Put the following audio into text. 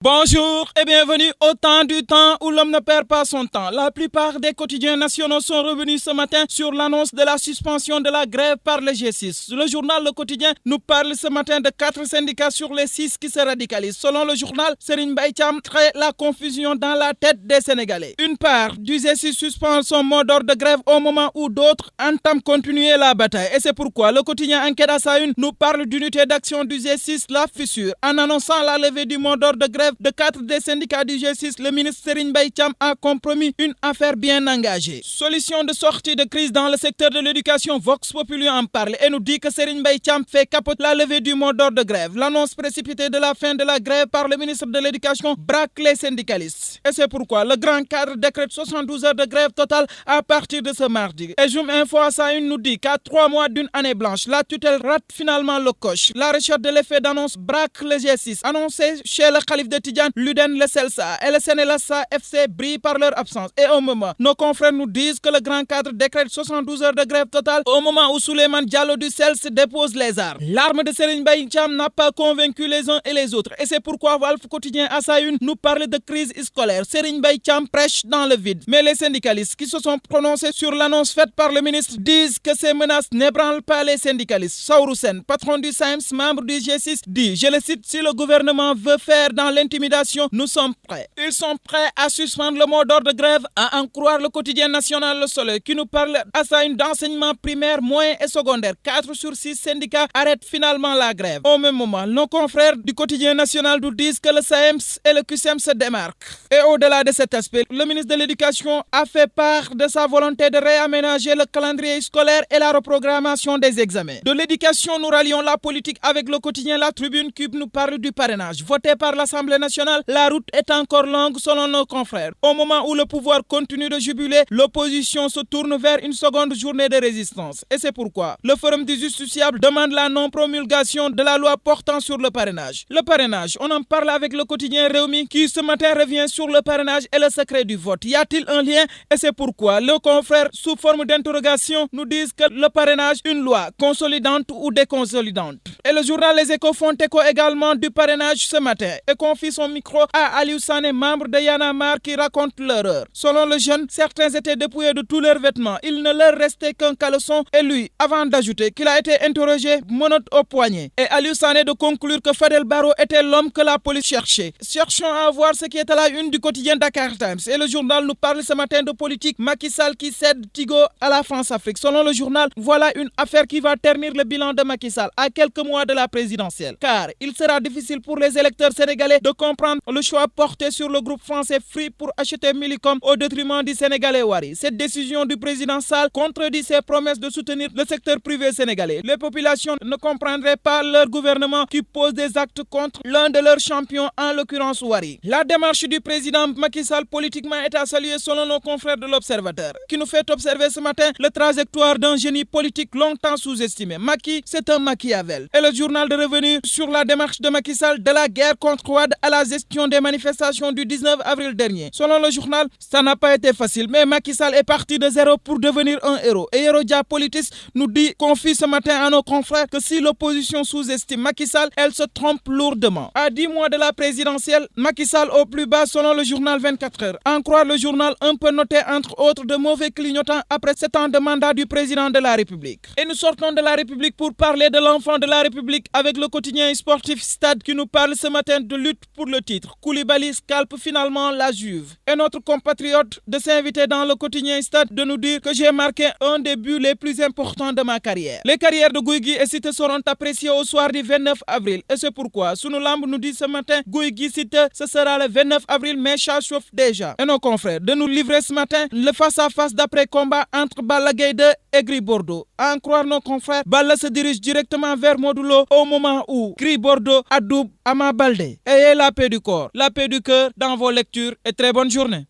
Bonjour et bienvenue au temps du temps où l'homme ne perd pas son temps. La plupart des quotidiens nationaux sont revenus ce matin sur l'annonce de la suspension de la grève par le G6. Le journal Le Quotidien nous parle ce matin de 4 syndicats sur les 6 qui se radicalisent. Selon le journal, Serigne Mbaye Thiam crée la confusion dans la tête des Sénégalais. Une part du G6 suspend son mot d'ordre de grève au moment où d'autres entament continuer la bataille. Et c'est pourquoi le quotidien Enquête à sa une nous parle d'unité d'action du G6, la fissure. En annonçant la levée du mot d'ordre de grève de 4 des syndicats du G6, le ministre Serigne Mbaye Thiam a compromis une affaire bien engagée. Solution de sortie de crise dans le secteur de l'éducation, Vox Populi en parle et nous dit que Serigne Mbaye Thiam fait capoter la levée du mot d'ordre de grève. L'annonce précipitée de la fin de la grève par le ministre de l'Éducation braque les syndicalistes. Et c'est pourquoi le grand cadre décrète 72 heures de grève totale à partir de ce mardi. Et Zoom Info à sa une nous dit qu'à 3 mois d'une année blanche, la tutelle rate finalement le coche. La recherche de l'effet d'annonce braque le G6, annoncé chez le Khalife de Tidiane, l'UDEN, le CELSA et le Sénélassa FC brillent par leur absence. Et au moment, nos confrères nous disent que le grand cadre décrète 72 heures de grève totale au moment où Souleymane Diallo du CELS dépose les armes. L'arme de Serigne Mbaye Thiam n'a pas convaincu les uns et les autres. Et c'est pourquoi Walf Quotidien à sa une nous parle de crise scolaire. Serigne Mbaye Thiam prêche dans le vide. Mais les syndicalistes qui se sont prononcés sur l'annonce faite par le ministre disent que ces menaces n'ébranlent pas les syndicalistes. Saourou Sène, patron du SAEMS, membre du G6, dit, je le cite, si le gouvernement veut faire dans l'intimidation, nous sommes prêts. Ils sont prêts à suspendre le mot d'ordre de grève, à en croire le quotidien national Le Soleil qui nous parle à sa une d'enseignement primaire, moyen et secondaire. 4 sur 6 syndicats arrêtent finalement la grève. Au même moment, nos confrères du quotidien national nous disent que le SAEMS et le QSEM se démarquent. Et au-delà de cet aspect, le ministre de l'Éducation a fait part de sa volonté de réaménager le calendrier scolaire et la reprogrammation des examens. De l'éducation, nous rallions la politique avec le quotidien La Tribune qui nous parle du parrainage. Voté par l'Assemblée nationale, la route est encore longue selon nos confrères. Au moment où le pouvoir continue de jubiler, l'opposition se tourne vers une seconde journée de résistance. Et c'est pourquoi le Forum du Justiciable demande la non-promulgation de la loi portant sur le parrainage. Le parrainage, on en parle avec le quotidien Rewmi qui ce matin revient sur le parrainage et le secret du vote. Y a-t-il un lien? Et c'est pourquoi nos confrères, sous forme d'interrogation, nous disent que le parrainage, une loi consolidante ou déconsolidante. Et le journal Les Échos font écho également du parrainage ce matin et confie son micro à Aliou Sané, membre de Y'en a marre, qui raconte l'horreur. Selon le jeune, certains étaient dépouillés de tous leurs vêtements. Il ne leur restait qu'un caleçon et lui, avant d'ajouter qu'il a été interrogé, menottes au poignet. Et Aliou Sané de conclure que Fadel Barro était l'homme que la police cherchait. Cherchons à voir ce qui est à la une du quotidien Dakar Times. Et le journal nous parle ce matin de politique. Macky Sall qui cède Tigo à la France-Afrique. Selon le journal, voilà une affaire qui va ternir le bilan de Macky Sall à quelques mois de la présidentielle. Car il sera difficile pour les électeurs sénégalais de comprendre le choix porté sur le groupe français Free pour acheter Millicom au détriment du Sénégalais Wari. Cette décision du président Sall contredit ses promesses de soutenir le secteur privé sénégalais. Les populations ne comprendraient pas leur gouvernement qui pose des actes contre l'un de leurs champions, en l'occurrence Wari. La démarche du président Macky Sall politiquement est à saluer selon nos confrères de l'Observateur, qui nous fait observer ce matin la trajectoire d'un génie politique longtemps sous-estimé. Macky, c'est un Machiavel. Et le journal de Revenu sur la démarche de Macky Sall de la guerre contre Wade à la gestion des manifestations du 19 avril dernier. Selon le journal, ça n'a pas été facile, mais Macky Sall est parti de zéro pour devenir un héros. Et Hérodia Politis nous confie ce matin à nos confrères que si l'opposition sous-estime Macky Sall, elle se trompe lourdement. À 10 mois de la présidentielle, Macky Sall au plus bas selon le journal 24 heures. En croire le journal, un peu noté entre autres de mauvais clignotants après 7 ans de mandat du président de la République. Et nous sortons de la République pour parler de l'enfant de la République avec le quotidien sportif Stade qui nous parle ce matin de lutte pour le titre. Koulibaly scalpe finalement la Juve. Et notre compatriote de s'inviter dans le quotidien Stade de nous dire que j'ai marqué un des buts les plus importants de ma carrière. Les carrières de Gouy Gui et Siteu seront appréciées au soir du 29 avril. Et c'est pourquoi Sunu Lamb nous dit ce matin Gouy Gui Siteu, ce sera le 29 avril, mais ça chauffe déjà. Et nos confrères de nous livrer ce matin le face-à-face d'après-combat entre Balla Gaye 2 et Gris Bordeaux. À en croire nos confrères, Balla se dirige directement vers Modou Lo au moment où Gris Bordeaux adoube Ama Baldé. Ayez la paix du corps, la paix du cœur dans vos lectures et très bonne journée.